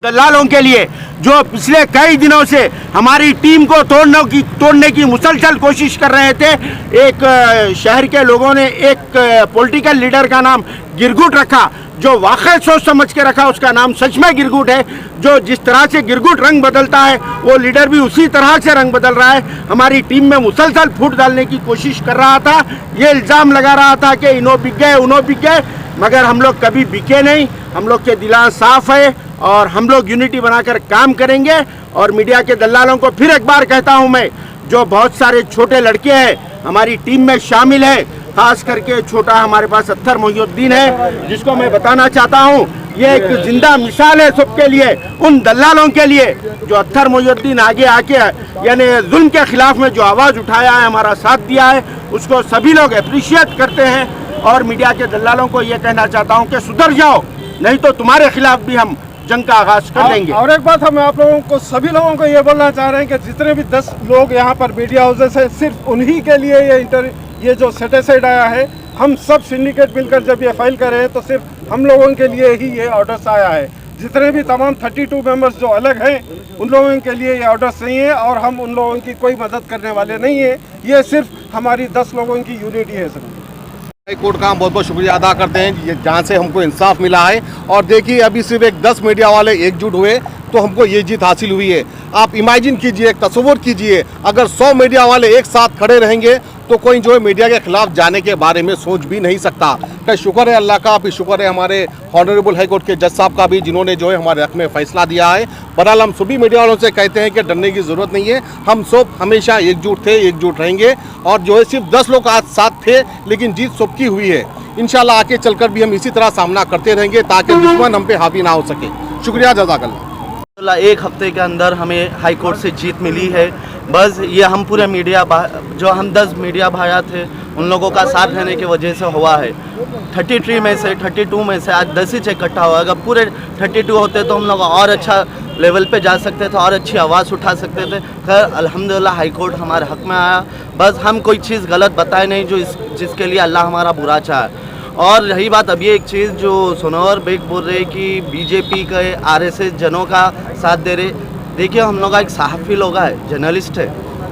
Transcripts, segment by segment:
दलालों के लिए जो पिछले कई दिनों से हमारी टीम को तोड़ने की मुसलसल कोशिश कर रहे थे। एक शहर के लोगों ने एक पॉलिटिकल लीडर का नाम गिरगुट रखा, जो वाकई सोच समझ के रखा। उसका नाम सच में गिरगुट है। जो जिस तरह से गिरगुट रंग बदलता है वो लीडर भी उसी तरह से रंग बदल रहा है। हमारी टीम में मुसलसल फूट डालने की कोशिश कर रहा था। ये इल्ज़ाम लगा रहा था कि इन्हों बिक गए उन्हों बिक गए, मगर हम लोग कभी बिके नहीं। हम लोग के दिल साफ है और हम लोग यूनिटी बनाकर काम करेंगे। और मीडिया के दलालों को फिर एक बार कहता हूं मैं, जो बहुत सारे छोटे लड़के हैं हमारी टीम में शामिल हैं, खास करके छोटा हमारे पास अत्तर मोहिउद्दीन है, जिसको मैं बताना चाहता हूं ये एक जिंदा मिसाल है सबके लिए, उन दलालों के लिए जो अत्तर मोहिउद्दीन आगे आके यानी जुल्म के खिलाफ में जो आवाज़ उठाया है, हमारा साथ दिया है, उसको सभी लोग अप्रिशिएट करते हैं। और मीडिया के दलालों को ये कहना चाहता हूँ कि सुधर जाओ, नहीं तो तुम्हारे खिलाफ भी हम जंग का आगाज कर देंगे। और एक बात हम आप लोगों को सभी लोगों को ये बोलना चाह रहे हैं कि जितने भी 10 लोग यहाँ पर मीडिया हाउसेस है, सिर्फ उन्हीं के लिए ये जो सेटिसाइड आया है। हम सब सिंडिकेट मिलकर जब ये फाइल कर रहे हैं तो सिर्फ हम लोगों के लिए ही ये ऑर्डर्स आया है। जितने भी तमाम 32 मेंबर्स जो अलग हैं उन लोगों के लिए ये ऑर्डर्स नहीं है और हम उन लोगों की कोई मदद करने वाले नहीं है। ये सिर्फ हमारी 10 लोगों की यूनिटी है सर। हाई कोर्ट का हम बहुत बहुत शुक्रिया अदा करते हैं जहाँ से हमको इंसाफ मिला है। और देखिए अभी सिर्फ एक 10 मीडिया वाले एकजुट हुए तो हमको ये जीत हासिल हुई है। आप इमेजिन कीजिए, तस्वुर कीजिए, अगर 100 मीडिया वाले एक साथ खड़े रहेंगे तो कोई जो है मीडिया के खिलाफ जाने के बारे में सोच भी नहीं सकता। तो शुक्र है अल्लाह का, फिर शुक्र है हमारे ऑनरेबल हाई कोर्ट के जज साहब का भी, जिन्होंने जो है हमारे हक में फैसला दिया है। बहरहाल हम सभी मीडिया वालों से कहते हैं कि डरने की ज़रूरत नहीं है। हम सब हमेशा एकजुट थे, एकजुट रहेंगे। और जो है सिर्फ 10 लोग आज साथ थे, लेकिन जीत सबकी हुई है। इंशाल्लाह आगे चलकर भी हम इसी तरह सामना करते रहेंगे ताकि दुश्मन हम पे हावी ना हो सके। शुक्रिया, जज़ाकल्लाह। एक हफ्ते के अंदर हमें हाई कोर्ट से जीत मिली है। बस ये हम पूरे मीडिया जो हम 10 मीडिया भाइयाँ थे उन लोगों का साथ रहने की वजह से हुआ है। 32 में से आज 10 ही इकट्ठा हुआ। अगर पूरे 32 होते तो हम लोग और अच्छा लेवल पे जा सकते थे और अच्छी आवाज़ उठा सकते थे। खैर अल्हम्दुलिल्लाह हाई कोर्ट हमारे हक में आया। बस हम कोई चीज़ गलत बताए नहीं जिसके लिए अल्लाह हमारा बुरा चाहे। और रही बात अभी एक चीज़ जो सोनोवर बेग बोल रहे कि बीजेपी के आरएसएस जनों का साथ दे रहे। देखिए हम लोग एक सहाफ़ी लोग है, जर्नलिस्ट है,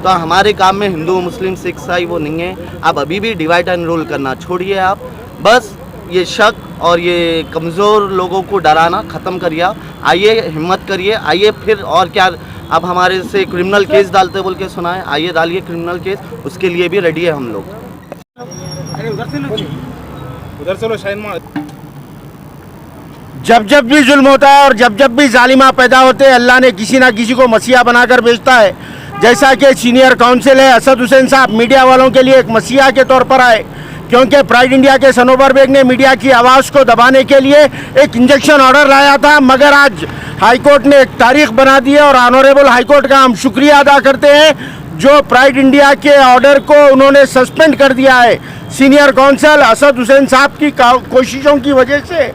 तो हमारे काम में हिंदू मुस्लिम सिख ईसाई वो नहीं है। आप अभी भी डिवाइड एंड रूल करना छोड़िए। आप बस ये शक और ये कमज़ोर लोगों को डराना ख़त्म करिए। आइए हिम्मत करिए, आइए फिर और क्या आप हमारे से क्रिमिनल केस डालते बोल के सुनाए, आइए डालिए क्रिमिनल केस, उसके लिए भी रेडी है हम लोग। जब भी जुल्म होता है और जब भी जालिमा पैदा होते हैं, अल्लाह ने किसी ना किसी को मसीहा बनाकर भेजता है। जैसा कि सीनियर काउंसिल है असद हुसैन साहब मीडिया वालों के लिए एक मसीहा के तौर पर आए, क्योंकि प्राइड इंडिया के सनोवर बेग ने मीडिया की आवाज़ को दबाने के लिए एक इंजेक्शन ऑर्डर लाया था। मगर आज हाई कोर्ट ने एक तारीख बना दी है और ऑनरेबल हाई कोर्ट का हम शुक्रिया अदा करते हैं जो प्राइड इंडिया के ऑर्डर को उन्होंने सस्पेंड कर दिया है। सीनियर काउंसिल असद हुसैन साहब की कोशिशों की वजह से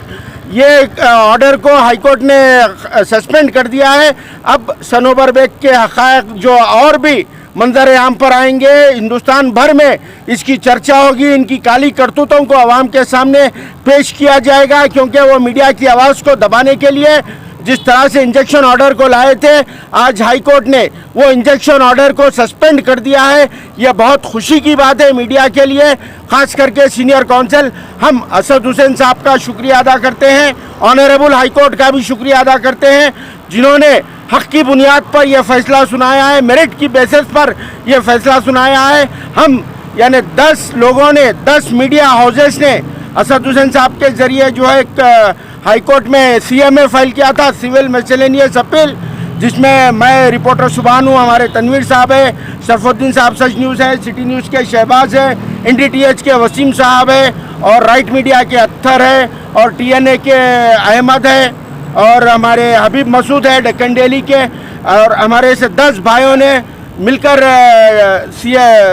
ये ऑर्डर को हाई कोर्ट ने सस्पेंड कर दिया है। अब सनोवर बेग के हक़ाइक़ जो और भी मंजर आम पर आएंगे, हिंदुस्तान भर में इसकी चर्चा होगी, इनकी काली करतूतों को आवाम के सामने पेश किया जाएगा, क्योंकि वो मीडिया की आवाज़ को दबाने के लिए जिस तरह से इंजेक्शन ऑर्डर को लाए थे, आज हाई कोर्ट ने वो इंजेक्शन ऑर्डर को सस्पेंड कर दिया है। यह बहुत खुशी की बात है मीडिया के लिए, ख़ास करके सीनियर काउंसिल। हम असद हुसैन साहब का शुक्रिया अदा करते हैं, ऑनरेबल हाई कोर्ट का भी शुक्रिया अदा करते हैं, जिन्होंने हक़ की बुनियाद पर यह फ़ैसला सुनाया है, मेरिट की बेसिस पर यह फ़ैसला सुनाया है। हम यानी 10 लोगों ने, 10 मीडिया हाउसेस ने असद हुसैन साहब के ज़रिए जो है एक हाई कोर्ट में CMA फाइल किया था, सिविल मिसलेनियस अपील, जिसमें मैं रिपोर्टर सुभान हूँ, हमारे तनवीर साहब है, शरफुद्दीन साहब सच न्यूज़ है, सिटी न्यूज़ के शहबाज है, NDTH के वसीम साहब है, और राइट मीडिया के अत्तर है, और TNA के अहमद है, और हमारे हबीब मसूद है डेक्कन डेली के, और हमारे से 10 भाइयों ने मिलकर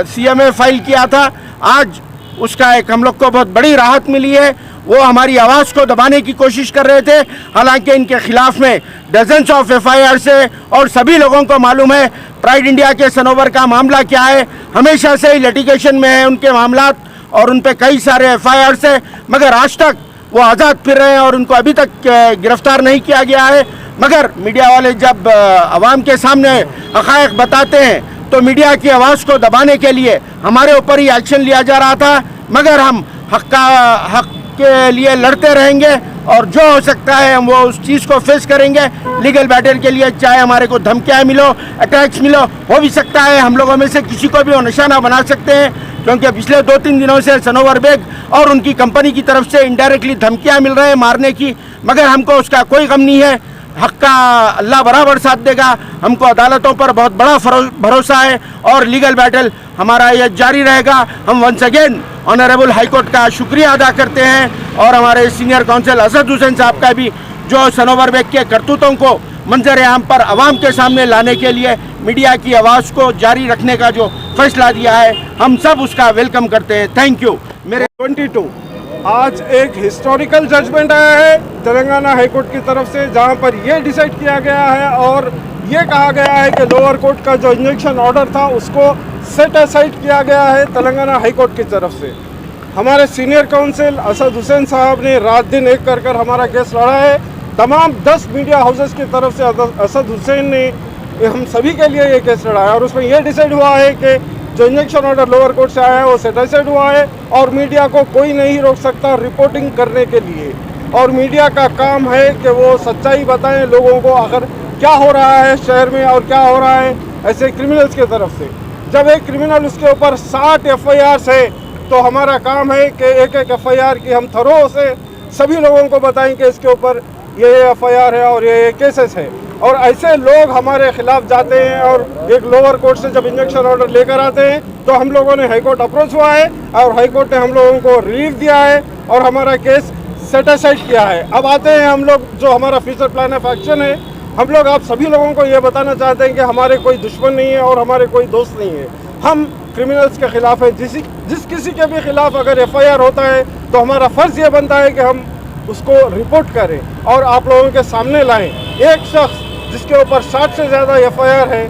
CMA फाइल किया था। आज उसका एक हम लोग को बहुत बड़ी राहत मिली है। वो हमारी आवाज़ को दबाने की कोशिश कर रहे थे, हालांकि इनके खिलाफ में डजन्स ऑफ FIR है और सभी लोगों को मालूम है प्राइड इंडिया के सनोवर का मामला क्या है। हमेशा से ही लिटिगेशन में है उनके मामलात और उन पे कई सारे FIR है, मगर आज तक वो आज़ाद फिर रहे हैं और उनको अभी तक गिरफ्तार नहीं किया गया है। मगर मीडिया वाले जब आवाम के सामने हक़ाइक़ बताते हैं तो मीडिया की आवाज़ को दबाने के लिए हमारे ऊपर ही एक्शन लिया जा रहा था। मगर हम हक़ के लिए लड़ते रहेंगे और जो हो सकता है हम वो उस चीज़ को फेस करेंगे लीगल बैटल के लिए। चाहे हमारे को धमकियाँ मिलो, अटैक्स मिलो, हो भी सकता है हम लोगों में से किसी को भी वो निशाना बना सकते हैं, क्योंकि पिछले 2-3 दिनों से सनोवर बेग और उनकी कंपनी की तरफ से इनडायरेक्टली धमकियाँ मिल रहे हैं मारने की। मगर हमको उसका कोई गम नहीं है, हक़ का अल्लाह बराबर साथ देगा। हमको अदालतों पर बहुत बड़ा भरोसा है और लीगल बैटल हमारा ये जारी रहेगा। हम once again honourable High Court का शुक्रिया अदा करते हैं और हमारे सीनियर काउंसिल असद हुसैन साहब का भी, जो सनोवर बेग के करतूतों को मंजर आम पर आवाम के सामने लाने के लिए मीडिया की आवाज़ को जारी रखने का जो फैसला दिया है, हम सब उसका वेलकम करते हैं। Thank you. मेरे 22 आज एक हिस्टोरिकल जजमेंट आया है तेलंगाना हाई कोर्ट की तरफ से, जहां पर यह डिसाइड किया गया है और ये कहा गया है कि लोअर कोर्ट का जो इंजंक्शन ऑर्डर था उसको सेट असाइड किया गया है तेलंगाना हाई कोर्ट की तरफ से। हमारे सीनियर काउंसिल असद हुसैन साहब ने रात दिन एक कर हमारा केस लड़ा है। तमाम 10 मीडिया हाउसेस की तरफ से असद हुसैन ने हम सभी के लिए ये केस लड़ा है और उसमें यह डिसाइड हुआ है कि जो इंजेक्शन ऑर्डर लोअर कोर्ट से आया है वो सेटिस्फाइड हुआ है और मीडिया को कोई नहीं रोक सकता रिपोर्टिंग करने के लिए। और मीडिया का काम है कि वो सच्चाई बताएं लोगों को, आखिर क्या हो रहा है शहर में और क्या हो रहा है ऐसे क्रिमिनल्स की तरफ से। जब एक क्रिमिनल उसके ऊपर 60 FIRs है तो हमारा काम है कि एक FIR की हम थरो से सभी लोगों को बताएं कि इसके ऊपर ये FIR है और ये केसेस है। और ऐसे लोग हमारे खिलाफ जाते हैं और एक लोअर कोर्ट से जब इंजेक्शन ऑर्डर लेकर आते हैं तो हम लोगों ने हाई कोर्ट अप्रोच हुआ है और हाई कोर्ट ने हम लोगों को रिलीफ दिया है और हमारा केस सेटिस्फाइड किया है। अब आते हैं हम लोग, जो हमारा फ्यूचर प्लान ऑफ एक्शन है, हम लोग आप सभी लोगों को ये बताना चाहते हैं कि हमारे कोई दुश्मन नहीं है और हमारे कोई दोस्त नहीं है। हम क्रिमिनल्स के खिलाफ है। जिस किसी के भी खिलाफ अगर FIR होता है तो हमारा फ़र्ज़ ये बनता है कि हम उसको रिपोर्ट करें और आप लोगों के सामने लाएं। एक शख्स जिसके ऊपर 60 से ज़्यादा FIR है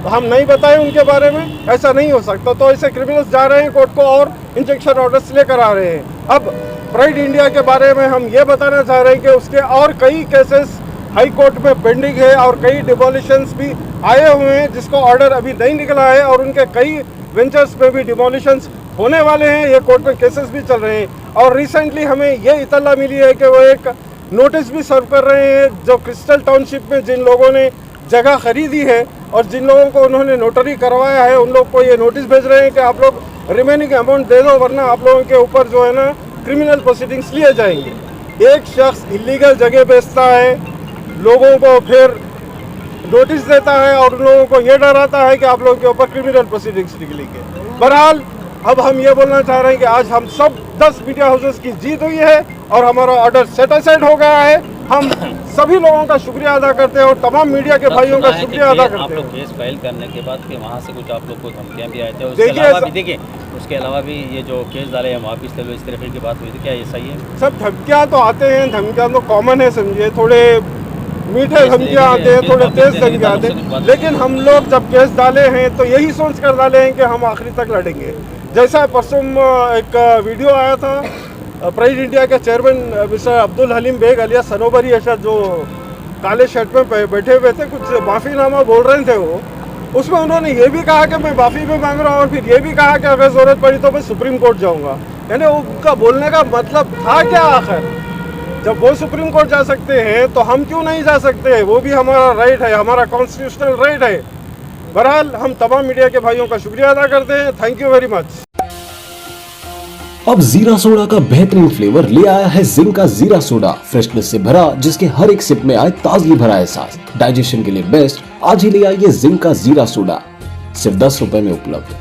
तो हम नहीं बताएं उनके बारे में, ऐसा नहीं हो सकता। तो ऐसे क्रिमिनल्स जा रहे हैं कोर्ट को और इंजेक्शन ऑर्डर्स लेकर आ रहे हैं। अब प्राइड इंडिया के बारे में हम ये बताना चाह रहे हैं कि उसके और कई केसेस हाई कोर्ट में पेंडिंग है और कई डिमोलिशंस भी आए हुए हैं जिसको ऑर्डर अभी नहीं निकला है और उनके कई वेंचर्स में भी डिमोलिशंस होने वाले हैं। ये कोर्ट में केसेस भी चल रहे हैं और रिसेंटली हमें ये इतला मिली है कि वो एक नोटिस भी सर्व कर रहे हैं जो क्रिस्टल टाउनशिप में जिन लोगों ने जगह खरीदी है और जिन लोगों को उन्होंने नोटरी करवाया है उन लोग को ये नोटिस भेज रहे हैं कि आप लोग रिमेनिंग अमाउंट दे दो वरना आप लोगों के ऊपर जो है ना क्रिमिनल प्रोसीडिंग्स लिए जाएंगे। एक शख्स इलीगल जगह बेचता है, लोगों को फिर नोटिस देता है और उन लोगों को ये डराता है कि आप लोगों के ऊपर क्रिमिनल प्रोसीडिंग्स निकलेंगे। बहरहाल अब हम ये बोलना चाह रहे हैं कि आज हम सब 10 मीडिया हाउसेस की जीत हुई है और हमारा ऑर्डर सेटिस्फाइड हो गया है। हम सभी लोगों का शुक्रिया अदा करते हैं और तमाम मीडिया के भाइयों का शुक्रिया अदा करते हैं। आप लोग केस फाइल करने के बाद फिर वहाँ से कुछ आप लोग को धमकियाँ भी आए थे, उसके अलावा भी ये जो केस डाले हैं वापस ले लो, इस तरह की बात हुई थी, क्या ये सही है? सब धमकियाँ तो आते हैं, धमकियाँ तो कॉमन है, समझिए, थोड़े मीठे धमकियाँ आते हैं, थोड़े तेज धमकियाँ आते हैं, लेकिन हम लोग जब केस डाले हैं तो यही सोच कर डाले हैं कि हम आखिरी तक लड़ेंगे। जैसा परसों एक वीडियो आया था प्राइड इंडिया के चेयरमैन मिस्टर अब्दुल हलीम बेग अलिया सनोबरी अशद जो काले शर्ट में बैठे हुए थे, कुछ माफ़ीनामा बोल रहे थे वो, उसमें उन्होंने ये भी कहा कि मैं माफ़ी भी मांग रहा हूँ और फिर ये भी कहा कि अगर ज़रूरत पड़ी तो मैं सुप्रीम कोर्ट जाऊँगा। यानी उनका बोलने का मतलब था क्या आखिर? जब वो सुप्रीम कोर्ट जा सकते हैं तो हम क्यों नहीं जा सकते? वो भी हमारा राइट है, हमारा कॉन्स्टिट्यूशनल राइट है। बहरहाल हम तमाम मीडिया के भाइयों का शुक्रिया अदा करते हैं। Thank you very much. अब जीरा सोडा का बेहतरीन फ्लेवर ले आया है जिंका जीरा सोडा, फ्रेशनेस से भरा जिसके हर एक सिप में आए ताजगी भरा एहसास। डाइजेशन के लिए बेस्ट, आज ही ले आइए जिंका जीरा सोडा, सिर्फ 10 रुपए में उपलब्ध।